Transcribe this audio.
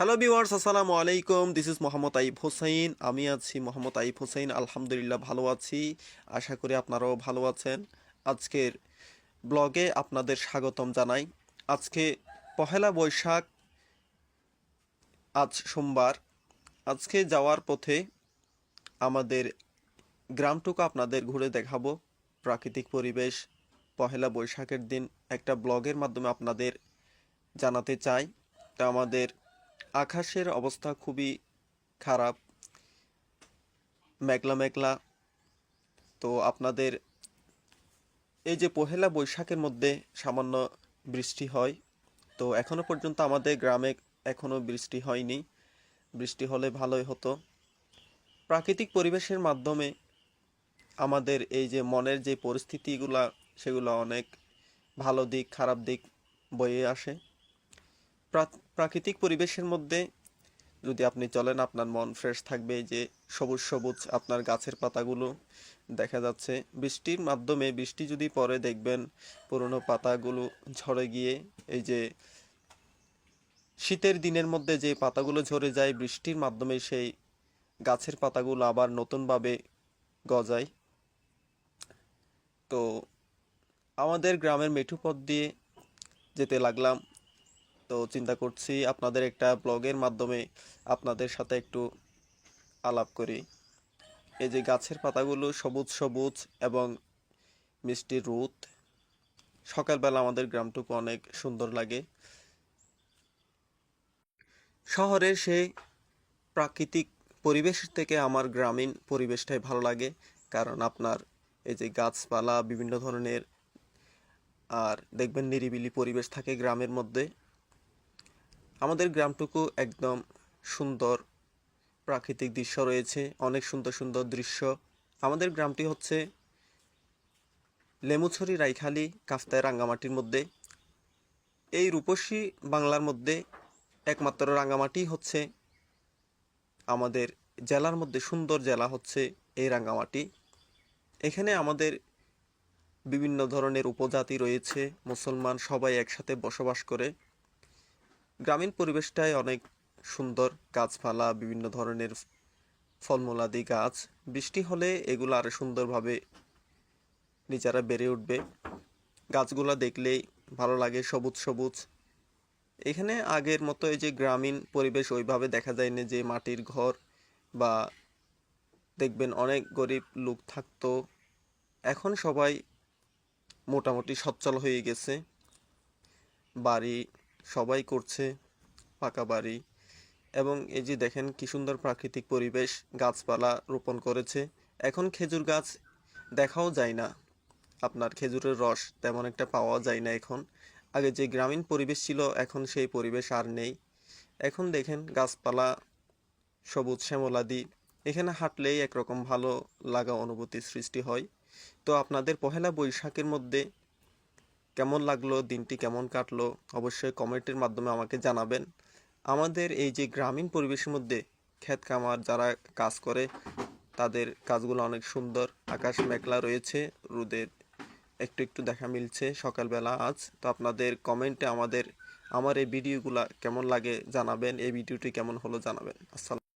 Hello viewers, আসসালামু আলাইকুম। This is Mohammad আইব হোসাইন। আমি আছি মোহাম্মদ আইব হোসাইন। আলহামদুলিল্লাহ ভালো আছি। আশা করি আপনারাও ভালো আছেন। আজকের ব্লগে আপনাদের স্বাগতম জানাই। আজকে পহেলা বৈশাখ, আজ সোমবার। আজকে যাওয়ার পথে আমাদের গ্রামটুকু আপনাদের ঘুরে দেখাবো। প্রাকৃতিক পরিবেশ পহেলা বৈশাখের দিন একটা ব্লগের মাধ্যমে আপনাদের জানাতে চাই। তা আমাদের আকাশের অবস্থা খুবই খারাপ, মেঘলা মেঘলা। তো আপনাদের এই যে পহেলা বৈশাখের মধ্যে সামান্য বৃষ্টি হয়, তো এখনো পর্যন্ত আমাদের গ্রামে এখনো বৃষ্টি হয়নি। বৃষ্টি হলে ভালোই হতো। প্রাকৃতিক পরিবেশের মাধ্যমে আমাদের এই যে মনের যে পরিস্থিতিগুলা, সেগুলো অনেক ভালো দিক খারাপ দিক বয়ে আসে। প্রাকৃতিক পরিবেশের মধ্যে যদি আপনি চলেন, আপনার মন ফ্রেশ থাকবে। এই যে সবুজ সবুজ আপনার গাছের পাতাগুলো দেখা যাচ্ছে বৃষ্টির মাধ্যমে। বৃষ্টি যদি পরে দেখবেন পুরনো পাতাগুলো ঝরে গিয়ে, এই যে শীতের দিনের মধ্যে যে পাতাগুলো ঝরে যায়, বৃষ্টির মাধ্যমে সেই গাছের পাতাগুলো আবার নতুনভাবে গজায়। তো আমাদের গ্রামের মেঠো পথ দিয়ে যেতে লাগলাম। তো চিন্তা করছি আপনাদের একটা ব্লগের মাধ্যমে আপনাদের সাথে একটু আলাপ করি। এই যে গাছের পাতাগুলো সবুজ সবুজ এবং মিষ্টি রোদ, সকালবেলা আমাদের গ্রামটুকু অনেক সুন্দর লাগে। শহরের সেই প্রাকৃতিক পরিবেশ থেকে আমার গ্রামীণ পরিবেশটাই ভালো লাগে। কারণ আপনার এই যে গাছপালা বিভিন্ন ধরনের, আর দেখবেন নিরিবিলি পরিবেশ থাকে গ্রামের মধ্যে। আমাদের গ্রামটুকু একদম সুন্দর, প্রাকৃতিক দৃশ্য রয়েছে, অনেক সুন্দর সুন্দর দৃশ্য। আমাদের গ্রামটি হচ্ছে লেমুছড়ি রাইখালি কাফতায় রাঙ্গামাটির মধ্যে। এই রূপসী বাংলার মধ্যে একমাত্র রাঙ্গামাটি হচ্ছে আমাদের জেলার মধ্যে সুন্দর জেলা হচ্ছে এই রাঙ্গামাটি। এখানে আমাদের বিভিন্ন ধরনের উপজাতি রয়েছে, মুসলমান সবাই একসাথে বসবাস করে। গ্রামীণ পরিবেশটাই অনেক সুন্দর, গাছপালা বিভিন্ন ধরনের ফলমূলাদি গাছ। বৃষ্টি হলে এগুলো আরো সুন্দরভাবে নিজেরা বেড়ে উঠবে। গাছগুলা দেখলেই ভালো লাগে, সবুজ সবুজ। এখানে আগের মতো এই যে গ্রামীণ পরিবেশ ওইভাবে দেখা যায় না, যে মাটির ঘর বা দেখবেন অনেক গরিব লোক থাকতো। এখন সবাই মোটামুটি সচ্ছল হয়ে গেছে, বাড়ি সবাই করছে পাকা বাড়ি। এবং এই যে দেখেন কি সুন্দর প্রাকৃতিক পরিবেশ, গাছপালা রোপণ করেছে। এখন খেজুর গাছ দেখাও যায় না, আপনার খেজুরের রস তেমন একটা পাওয়া যায় না এখন। আগে যে গ্রামীণ পরিবেশ ছিল, এখন সেই পরিবেশ আর নেই। এখন দেখেন গাছপালা সবুজ শ্যামলাদি, এখানে হাঁটলেই একরকম ভালো লাগা অনুভূতির সৃষ্টি হয়। তো আপনাদের পহেলা বৈশাখের মধ্যে কেমন লাগলো, দিনটি কেমন কাটলো, অবশ্যই কমেন্টের মাধ্যমে আমাকে জানাবেন। আমাদের এই যে গ্রামীণ পরিবেশের মধ্যে ক্ষেত খামার যারা কাজ করে, তাদের কাজগুলো অনেক সুন্দর। আকাশ মেঘলা রয়েছে, রোদের একটু একটু দেখা মিলছে সকালবেলা আজ। তো আপনাদের কমেন্টে আমার এই ভিডিওগুলা কেমন লাগে জানাবেন, এই ভিডিওটি কেমন হলো জানাবেন। আসসালাম।